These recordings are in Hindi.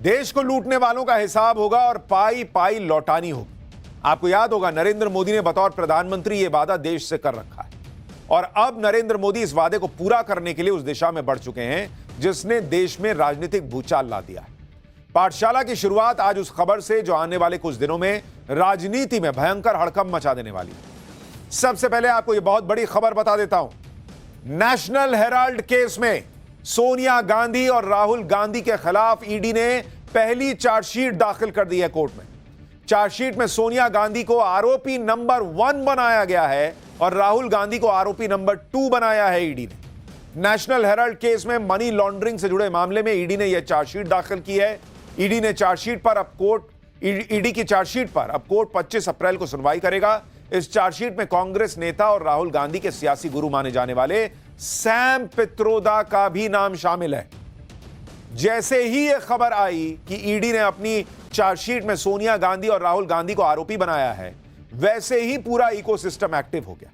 देश को लूटने वालों का हिसाब होगा और पाई पाई लौटानी होगी। आपको याद होगा नरेंद्र मोदी ने बतौर प्रधानमंत्री यह वादा देश से कर रखा है और अब नरेंद्र मोदी इस वादे को पूरा करने के लिए उस दिशा में बढ़ चुके हैं जिसने देश में राजनीतिक भूचाल ला दिया है। पाठशाला की शुरुआत आज उस खबर से जो आने वाले कुछ दिनों में राजनीति में भयंकर हड़कंप मचा देने वाली है। सबसे पहले आपको यह बहुत बड़ी खबर बता देता हूं। नेशनल हेराल्ड केस में सोनिया गांधी और राहुल गांधी के खिलाफ ईडी ने पहली चार्जशीट दाखिल कर दी है कोर्ट में। चार्जशीट में सोनिया गांधी को आरोपी नंबर 1 बनाया गया है और राहुल गांधी को आरोपी नंबर 2 बनाया है ईडी ने। नेशनल हेराल्ड केस में मनी लॉन्ड्रिंग से जुड़े मामले में ईडी ने यह चार्जशीट दाखिल की है। ईडी की चार्जशीट पर अब कोर्ट 25 अप्रैल को सुनवाई करेगा। इस चार्जशीट में कांग्रेस नेता और राहुल गांधी के सियासी गुरु माने जाने वाले सैम पित्रोदा का भी नाम शामिल है। जैसे ही यह खबर आई कि ईडी ने अपनी चार्जशीट में सोनिया गांधी और राहुल गांधी को आरोपी बनाया है, वैसे ही पूरा इकोसिस्टम एक्टिव हो गया।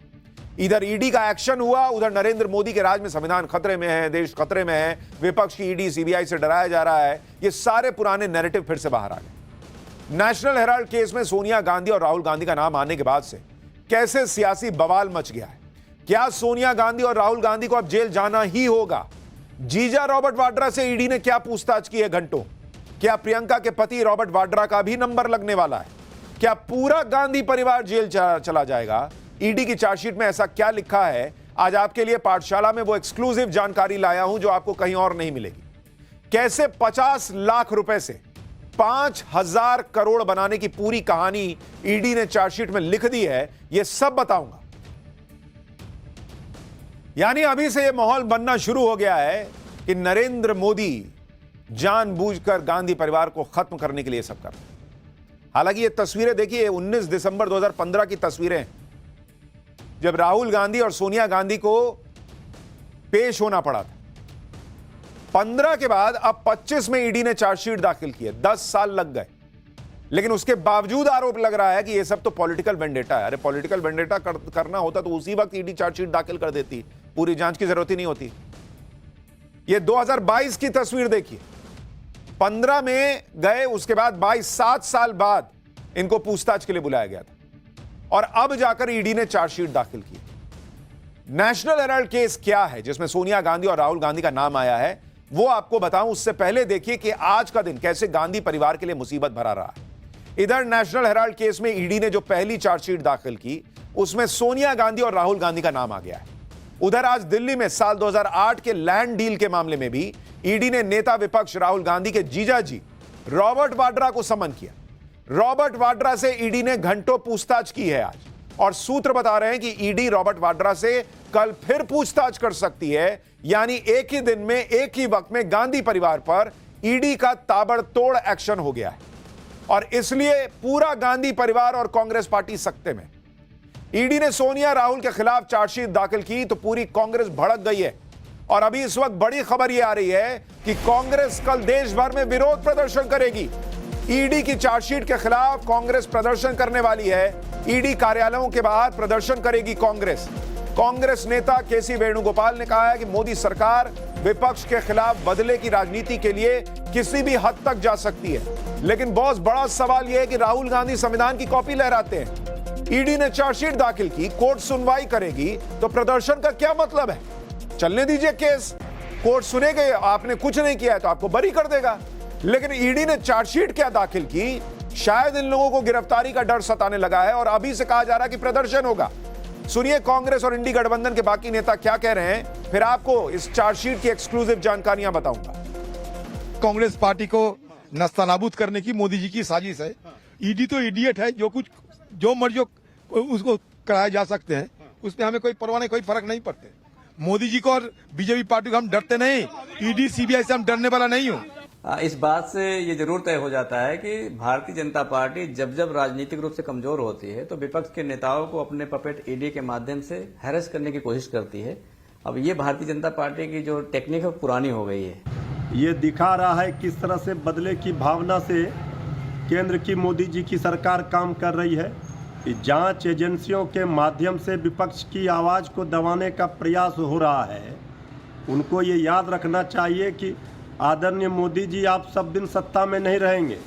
इधर ईडी का एक्शन हुआ, उधर नरेंद्र मोदी के राज में संविधान खतरे में है, देश खतरे में है, विपक्ष की ईडी सीबीआई से डराया जा रहा है। ये सारे पुराने नैरेटिव फिर से बाहर आ गए। नेशनल हेराल्ड केस में सोनिया गांधी और राहुल गांधी का नाम आने के बाद से कैसे सियासी बवाल मच गया है। क्या सोनिया गांधी और राहुल गांधी को अब जेल जाना ही होगा? जीजा रॉबर्ट वाड्रा से ईडी ने क्या पूछताछ की है घंटों? क्या प्रियंका के पति रॉबर्ट वाड्रा का भी नंबर लगने वाला है? क्या पूरा गांधी परिवार जेल चला जाएगा? ईडी की चार्जशीट में ऐसा क्या लिखा है? आज आपके लिए पाठशाला में वो एक्सक्लूसिव जानकारी लाया हूं जो आपको कहीं और नहीं मिलेगी। कैसे 50 लाख रुपए से 5,000 करोड़ बनाने की पूरी कहानी ईडी ने चार्जशीट में लिख दी है, यह सब बताऊंगा। यानी अभी से यह माहौल बनना शुरू हो गया है कि नरेंद्र मोदी जानबूझकर गांधी परिवार को खत्म करने के लिए सब कर रहे हैं। हालांकि ये तस्वीरें देखिए 19 दिसंबर 2015 की तस्वीरें, जब राहुल गांधी और सोनिया गांधी को पेश होना पड़ा था। 15 के बाद अब 25 में ईडी ने चार्जशीट दाखिल की है। 10 साल लग गए, लेकिन उसके बावजूद आरोप लग रहा है कि यह सब तो पॉलिटिकल वेंडेटा है। अरे पॉलिटिकल वेंडेटा करना होता तो उसी वक्त ईडी चार्जशीट दाखिल कर देती, पूरी जांच की जरूरत ही नहीं होती। यह 2022 की तस्वीर देखिए। 15 में गए, उसके बाद 7 साल बाद इनको पूछताछ के लिए बुलाया गया था और अब जाकर ईडी ने चार्जशीट दाखिल की। नेशनल हेराल्ड केस क्या है जिसमें सोनिया गांधी और राहुल गांधी का नाम आया है, वो आपको बताऊं। उससे पहले देखिए कि आज का दिन कैसे गांधी परिवार के लिए मुसीबत भरा रहा है। इधर नेशनल हेराल्ड केस में ईडी ने जो पहली चार्जशीट दाखिल की, उसमें सोनिया गांधी और राहुल गांधी का नाम आ गया है। उधर आज दिल्ली में साल 2008 के लैंड डील के मामले में भी ईडी ने नेता विपक्ष राहुल गांधी के जीजाजी रॉबर्ट वाड्रा को समन किया। रॉबर्ट वाड्रा से ईडी ने घंटों पूछताछ की है आज, और सूत्र बता रहे हैं कि ईडी रॉबर्ट वाड्रा से कल फिर पूछताछ कर सकती है। यानी एक ही दिन में, एक ही वक्त में गांधी परिवार पर ईडी का ताबड़तोड़ एक्शन हो गया है और इसलिए पूरा गांधी परिवार और कांग्रेस पार्टी सख्ते में। ईडी ने सोनिया राहुल के खिलाफ चार्जशीट दाखिल की तो पूरी कांग्रेस भड़क गई है और अभी इस वक्त बड़ी खबर यह आ रही है कि कांग्रेस कल देश भर में विरोध प्रदर्शन करेगी। ईडी की चार्जशीट के खिलाफ कांग्रेस प्रदर्शन करने वाली है। ईडी कार्यालयों के बाहर प्रदर्शन करेगी कांग्रेस। कांग्रेस नेता केसी वेणुगोपाल ने कहा है कि मोदी सरकार विपक्ष के खिलाफ बदले की राजनीति के लिए किसी भी हद तक जा सकती है। लेकिन बहुत बड़ा सवाल यह है कि राहुल गांधी संविधान की कॉपी लहराते हैं। ईडी ने चार्जशीट दाखिल की, कोर्ट सुनवाई करेगी, तो प्रदर्शन का क्या मतलब है? चलने दीजिए केस, कोर्ट सुनेगा, आपने कुछ नहीं किया है तो आपको बरी कर देगा। लेकिन ईडी ने चार्जशीट क्या दाखिल की? शायद इन लोगों को गिरफ्तारी का डर सताने लगा है और अभी से कहा जा रहा है कि प्रदर्शन होगा। सुनिए कांग्रेस और इंडी गठबंधन के बाकी नेता क्या कह रहे हैं, फिर आपको इस चार्जशीट की एक्सक्लूसिव जानकारियां बताऊंगा। कांग्रेस पार्टी को नस्तानाबूद करने की मोदी जी की साजिश है। ईडी तो इडियट है, जो मर्जी उसको कराए जा सकते हैं, उसमें हमें कोई परवाह नहीं, कोई फर्क नहीं पड़ते। मोदी जी को और बीजेपी पार्टी को हम डरते नहीं, ईडी सीबीआई से हम डरने वाला नहीं हूँ। इस बात से ये जरूर तय हो जाता है कि भारतीय जनता पार्टी जब जब राजनीतिक रूप से कमजोर होती है तो विपक्ष के नेताओं को अपने पपेट ईडी के माध्यम से हैरेस करने की कोशिश करती है। अब ये भारतीय जनता पार्टी की जो टेक्निक है पुरानी हो गई है। ये दिखा रहा है किस तरह से बदले की भावना से केंद्र की मोदी जी की सरकार काम कर रही है। जांच एजेंसियों के माध्यम से विपक्ष की आवाज़ को दबाने का प्रयास हो रहा है। उनको ये याद रखना चाहिए कि आदरणीय मोदी जी आप सब दिन सत्ता में नहीं रहेंगे।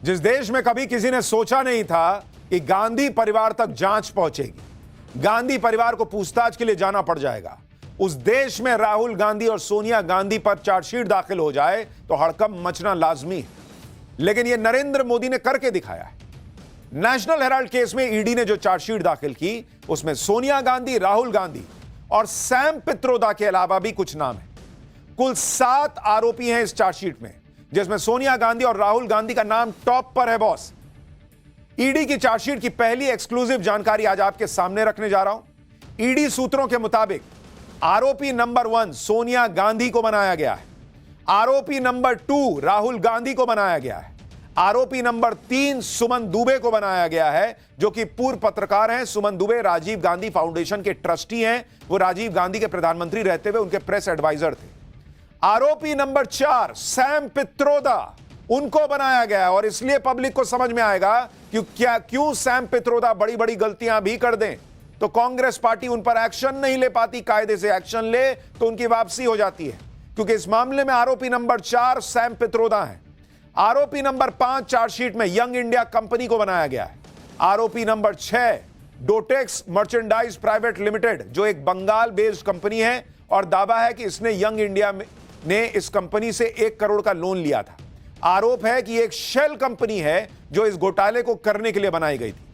जिस देश में कभी किसी ने सोचा नहीं था कि गांधी परिवार तक जांच पहुंचेगी, गांधी परिवार को पूछताछ के लिए जाना पड़ जाएगा, उस देश में राहुल गांधी और सोनिया गांधी पर चार्जशीट दाखिल हो जाए तो हड़कंप मचना लाजमी है। लेकिन यह नरेंद्र मोदी ने करके दिखाया है। नेशनल हेराल्ड केस में ईडी ने जो चार्जशीट दाखिल की, उसमें सोनिया गांधी, राहुल गांधी और सैम पित्रोदा के अलावा भी कुछ नाम है। कुल 7 आरोपी हैं इस चार्जशीट में, जिसमें सोनिया गांधी और राहुल गांधी का नाम टॉप पर है। बॉस, ईडी की चार्जशीट की पहली एक्सक्लूसिव जानकारी आज आपके सामने रखने जा रहा हूं। ईडी सूत्रों के मुताबिक आरोपी नंबर 1 सोनिया गांधी को बनाया गया है, आरोपी नंबर 2 राहुल गांधी को बनाया गया है, आरोपी नंबर 3 सुमन दुबे को बनाया गया है, जो कि पूर्व पत्रकार हैं। सुमन दुबे राजीव गांधी फाउंडेशन के ट्रस्टी हैं। वो राजीव गांधी के प्रधानमंत्री रहते हुए उनके प्रेस एडवाइजर थे। आरोपी नंबर 4 सैम पित्रोदा, उनको बनाया गया है। और इसलिए पब्लिक को समझ में आएगा कि क्यों सैम पित्रोदा बड़ी बड़ी गलतियां भी कर दें तो कांग्रेस पार्टी उन पर एक्शन नहीं ले पाती। कायदे से एक्शन ले तो उनकी वापसी हो जाती है, क्योंकि इस मामले में आरोपी नंबर 4 सैम पित्रोदा है। आरोपी नंबर 5 चार्जशीट में यंग इंडिया कंपनी को बनाया गया है। आरोपी नंबर 6 डोटेक्स मर्चेंडाइज प्राइवेट लिमिटेड, जो एक बंगाल बेस्ड कंपनी है और दावा है कि इसने यंग इंडिया ने इस कंपनी से 1 करोड़ का लोन लिया था। आरोप है कि एक शेल कंपनी है जो इस घोटाले को करने के लिए बनाई गई थी।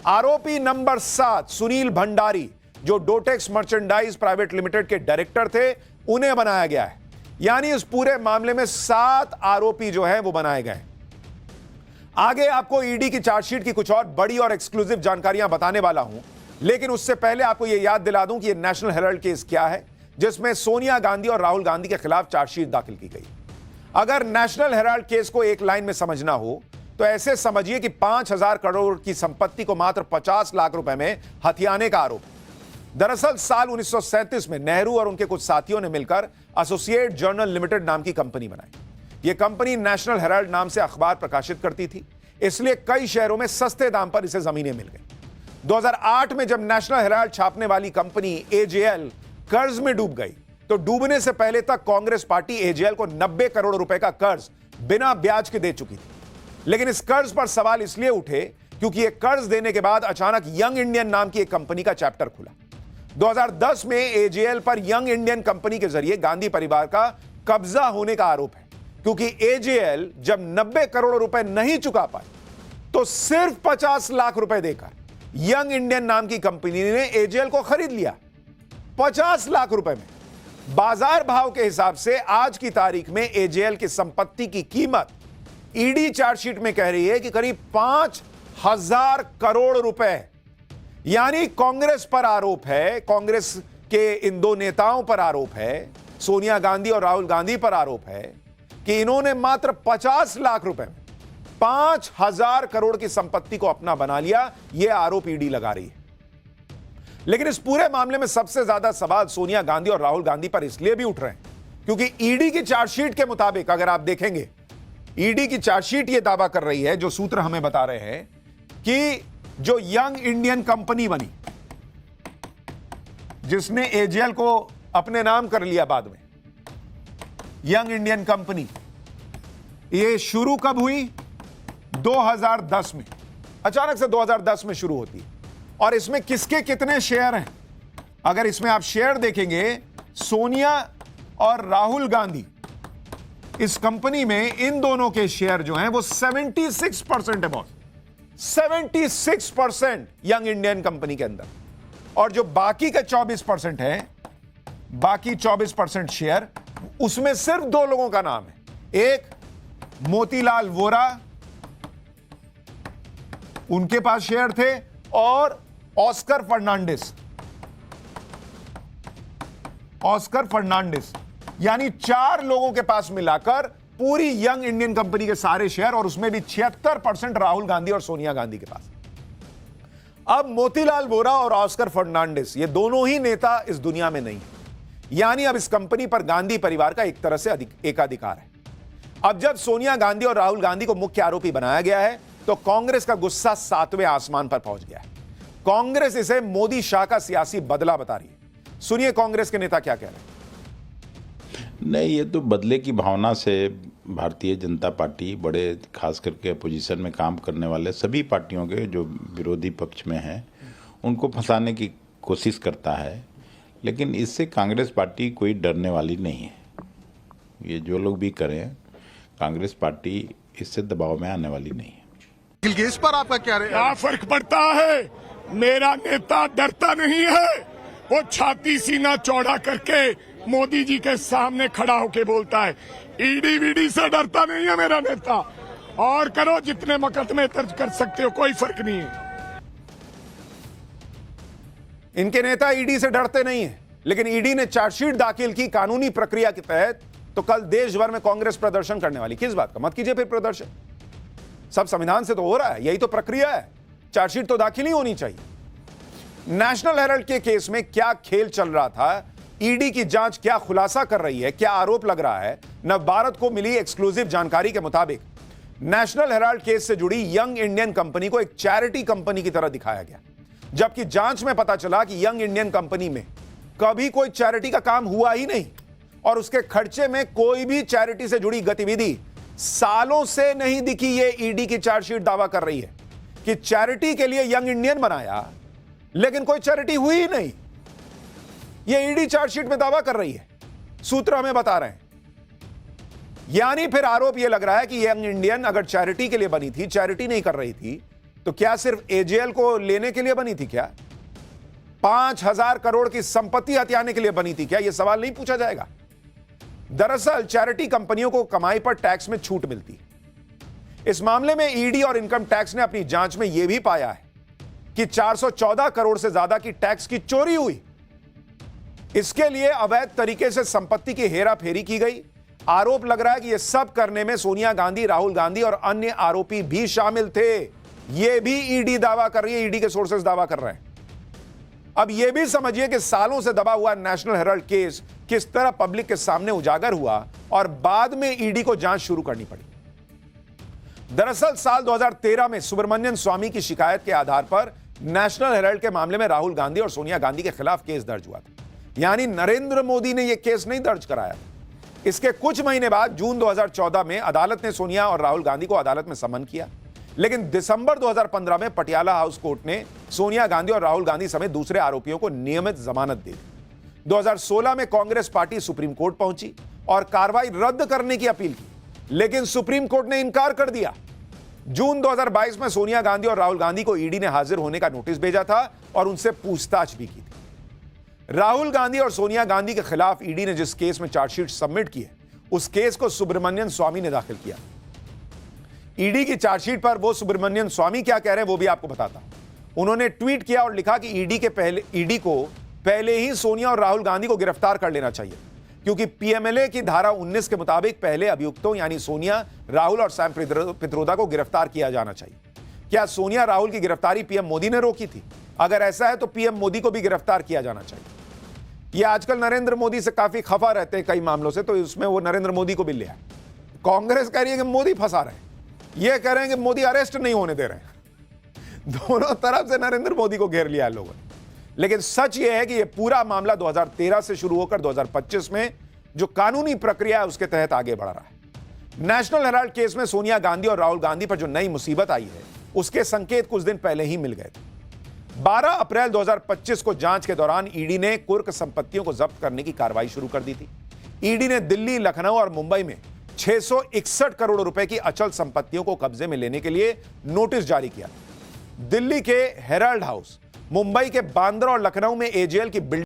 आरोपी नंबर 7 सुनील भंडारी, जो डोटेक्स मर्चेंडाइज प्राइवेट लिमिटेड के डायरेक्टर थे, उन्हें बनाया गया है। यानी इस पूरे मामले में 7 आरोपी जो हैं वो बनाए गए। आगे आपको ईडी की चार्जशीट की कुछ और बड़ी और एक्सक्लूसिव जानकारियां बताने वाला हूं, लेकिन उससे पहले आपको यह याद दिला दूं कि यह नेशनल हेराल्ड केस क्या है, जिसमें सोनिया गांधी और राहुल गांधी के खिलाफ चार्जशीट दाखिल की गई। अगर नेशनल हेराल्ड केस को एक लाइन में समझना हो तो ऐसे समझिए कि 5,000 करोड़ की संपत्ति को मात्र 50 लाख रुपए में हथियाने का आरोप। दरअसल साल 1937 में नेहरू और उनके कुछ साथियों ने मिलकर एसोसिएट जर्नल लिमिटेड नाम की कंपनी बनाई। यह कंपनी नेशनल हेराल्ड नाम से अखबार प्रकाशित करती थी, इसलिए कई शहरों में सस्ते दाम पर इसे जमीनें मिल गई। 2008 में जब नेशनल हेराल्ड छापने वाली कंपनी एजेएल कर्ज में डूब गई, तो डूबने से पहले तक कांग्रेस पार्टी एजेएल को 90 करोड़ रुपए का कर्ज बिना ब्याज के दे चुकी थी। लेकिन इस कर्ज पर सवाल इसलिए उठे क्योंकि यह कर्ज देने के बाद अचानक यंग इंडियन नाम की एक कंपनी का चैप्टर खुला। 2010 में एजेएल पर यंग इंडियन कंपनी के जरिए गांधी परिवार का कब्जा होने का आरोप है, क्योंकि एजेएल जब 90 करोड़ रुपए नहीं चुका पाई तो सिर्फ 50 लाख रुपए देकर यंग इंडियन नाम की कंपनी ने एजेएल को खरीद लिया, 50 लाख रुपए में। बाजार भाव के हिसाब से आज की तारीख में एजेएल की संपत्ति की कीमत ईडी चार्जशीट में कह रही है कि करीब 5,000 करोड़ रुपए। यानी कांग्रेस पर आरोप है, कांग्रेस के इन 2 नेताओं पर आरोप है, सोनिया गांधी और राहुल गांधी पर आरोप है कि इन्होंने मात्र 50 लाख रुपए में 5,000 करोड़ की संपत्ति को अपना बना लिया। यह आरोप ईडी लगा रही है। लेकिन इस पूरे मामले में सबसे ज्यादा सवाल सोनिया गांधी और राहुल गांधी पर इसलिए भी उठ रहे हैं क्योंकि ईडी की चार्जशीट के मुताबिक, अगर आप देखेंगे, ईडी की चार्जशीट यह दावा कर रही है, जो सूत्र हमें बता रहे हैं, कि जो यंग इंडियन कंपनी बनी, जिसने एजेएल को अपने नाम कर लिया बाद में, यंग इंडियन कंपनी, ये शुरू कब हुई? 2010 में। अचानक से 2010 में शुरू होती है। और इसमें किसके कितने शेयर हैं? अगर इसमें आप शेयर देखेंगे, सोनिया और राहुल गांधी, इस कंपनी में इन दोनों के शेयर जो हैं वो 76% है। बॉस, 76% यंग इंडियन कंपनी के अंदर। और जो बाकी का 24% है, बाकी 24% शेयर, उसमें सिर्फ 2 लोगों का नाम है। एक मोतीलाल वोरा, उनके पास शेयर थे, और ऑस्कर फर्नांडिस। ऑस्कर फर्नांडिस, यानी 4 लोगों के पास मिलाकर पूरी यंग इंडियन कंपनी के सारे शेयर, और उसमें भी 76% राहुल गांधी और सोनिया गांधी के पास। अब मोतीलाल वोरा और ऑस्कर फर्नांडिस, ये दोनों ही नेता इस दुनिया में नहीं है। यानी अब इस कंपनी पर गांधी परिवार का एक तरह से एकाधिकार है। अब जब सोनिया गांधी और राहुल गांधी को मुख्य आरोपी बनाया गया है, तो कांग्रेस का गुस्सा 7वें आसमान पर पहुंच गया है। कांग्रेस इसे मोदी शाह का सियासी बदला बता रही है। सुनिए कांग्रेस के नेता क्या कह रहे हैं। नहीं, ये तो बदले की भावना से भारतीय जनता पार्टी बड़े खास करके अपोजिशन में काम करने वाले सभी पार्टियों के जो विरोधी पक्ष में हैं उनको फंसाने की कोशिश करता है, लेकिन इससे कांग्रेस पार्टी कोई डरने वाली नहीं है। ये जो लोग भी करें, कांग्रेस पार्टी इससे दबाव में आने वाली नहीं है। इस पर आपका क्या फर्क पड़ता है? मेरा नेता डरता नहीं है, वो छाती सीना चौड़ा करके मोदी जी के सामने खड़ा होके बोलता है। ईडी वीडी से डरता नहीं है मेरा नेता, और करो जितने मुकदमे दर्ज कर सकते हो, कोई फर्क नहीं है। इनके नेता ईडी से डरते नहीं है, लेकिन ईडी ने चार्जशीट दाखिल की कानूनी प्रक्रिया के तहत, तो कल देश भर में कांग्रेस प्रदर्शन करने वाली। किस बात का? मत कीजिए फिर प्रदर्शन, सब संविधान से तो हो रहा है, यही तो प्रक्रिया है, चार्जशीट तो दाखिल ही होनी चाहिए। नेशनल हेराल्ड के केस में क्या खेल चल रहा था, ईडी की जांच क्या खुलासा कर रही है, क्या आरोप लग रहा है? नवभारत को मिली एक्सक्लूसिव जानकारी के मुताबिक नेशनल हेराल्ड केस से जुड़ी यंग इंडियन कंपनी को एक चैरिटी कंपनी की तरह दिखाया गया, जबकि जांच में पता चला कि यंग इंडियन कंपनी में कभी कोई चैरिटी का काम हुआ ही नहीं और उसके खर्चे में कोई भी चैरिटी से जुड़ी गतिविधि सालों से नहीं दिखी। ये ईडी की चार्जशीट दावा कर रही है कि चैरिटी के लिए यंग इंडियन बनाया, लेकिन कोई चैरिटी हुई ही नहीं। ये ईडी चार्जशीट में दावा कर रही है, सूत्र हमें बता रहे हैं। यानी फिर आरोप यह लग रहा है कि यंग इंडियन अगर चैरिटी के लिए बनी थी, चैरिटी नहीं कर रही थी, तो क्या सिर्फ एजेएल को लेने के लिए बनी थी? क्या 5,000 करोड़ की संपत्ति हथियाने के लिए बनी थी? क्या यह सवाल नहीं पूछा जाएगा? दरअसल चैरिटी कंपनियों को कमाई पर टैक्स में छूट मिलती है। इस मामले में ईडी और इनकम टैक्स ने अपनी जांच में यह भी पाया है कि 414 करोड़ से ज्यादा की टैक्स की चोरी हुई। इसके लिए अवैध तरीके से संपत्ति की हेराफेरी की गई। आरोप लग रहा है कि यह सब करने में सोनिया गांधी, राहुल गांधी और अन्य आरोपी भी शामिल थे। यह भी ईडी दावा कर रही है, ईडी के सोर्सेस दावा कर रहे हैं। अब यह भी समझिए कि सालों से दबा हुआ नेशनल हेराल्ड केस किस तरह पब्लिक के सामने उजागर हुआ और बाद में ईडी को जांच शुरू करनी पड़ी। दरअसल साल 2013 में सुब्रमण्यम स्वामी की शिकायत के आधार पर नेशनल हेराल्ड के मामले में राहुल गांधी और सोनिया गांधी के खिलाफ केस दर्ज हुआ था। यानी नरेंद्र मोदी ने यह केस नहीं दर्ज कराया। इसके कुछ महीने बाद जून 2014 में अदालत ने सोनिया और राहुल गांधी को अदालत में समन किया, लेकिन दिसंबर 2015 में पटियाला हाउस कोर्ट ने सोनिया गांधी और राहुल गांधी समेत दूसरे आरोपियों को नियमित जमानत दे दी। 2016 में कांग्रेस पार्टी सुप्रीम कोर्ट पहुंची और कार्रवाई रद्द करने की अपील की, लेकिन सुप्रीम कोर्ट ने इनकार कर दिया। जून 2022 में सोनिया गांधी और राहुल गांधी को ईडी ने हाजिर होने का नोटिस भेजा था और उनसे पूछताछ भी की थी। राहुल गांधी और सोनिया गांधी के खिलाफ ईडी ने जिस केस में चार्जशीट सबमिट की है, उस केस को सुब्रमण्यम स्वामी ने दाखिल किया। ईडी की चार्जशीट पर वो सुब्रमण्यम स्वामी क्या कह रहे हैं वो भी आपको बताता हूं। उन्होंने ट्वीट किया और लिखा कि ईडी को पहले ही सोनिया और राहुल गांधी को गिरफ्तार कर लेना चाहिए, क्योंकि पीएमएलए की धारा 19 के मुताबिक पहले अभियुक्तों यानी सोनिया, राहुल और सैम पित्रोदा को गिरफ्तार किया जाना चाहिए। क्या सोनिया राहुल की गिरफ्तारी पीएम मोदी ने रोकी थी? अगर ऐसा है तो पीएम मोदी को भी गिरफ्तार किया जाना चाहिए। ये आजकल नरेंद्र मोदी से काफी खफा रहते हैं कई मामलों से, तो उसमें वो नरेंद्र मोदी को भी ले आए। कांग्रेस कह रही है कि मोदी फंसा रहे हैं, ये कह रहे हैं कि मोदी अरेस्ट नहीं होने दे रहे हैं। दोनों तरफ से नरेंद्र मोदी को घेर लिया है लोगों ने। लेकिन सच यह है कि यह पूरा मामला 2013 से शुरू होकर 2025 में जो कानूनी प्रक्रिया है उसके तहत आगे बढ़ रहा है। नेशनल हेराल्ड केस में सोनिया गांधी और राहुल गांधी पर जो नई मुसीबत आई है, उसके संकेत कुछ दिन पहले ही मिल गए थे। 12 अप्रैल 2025 को जांच के दौरान ईडी ने कुर्क संपत्तियों को जब्त करने की कार्रवाई शुरू कर दी थी। ईडी ने दिल्ली, लखनऊ और मुंबई में 661 करोड़ रुपए की अचल संपत्तियों को कब्जे में लेने के लिए नोटिस जारी किया। दिल्ली के हेराल्ड हाउस, मुंबई के बांद्रा और लखनऊ में एजेएल की बिल्डिंग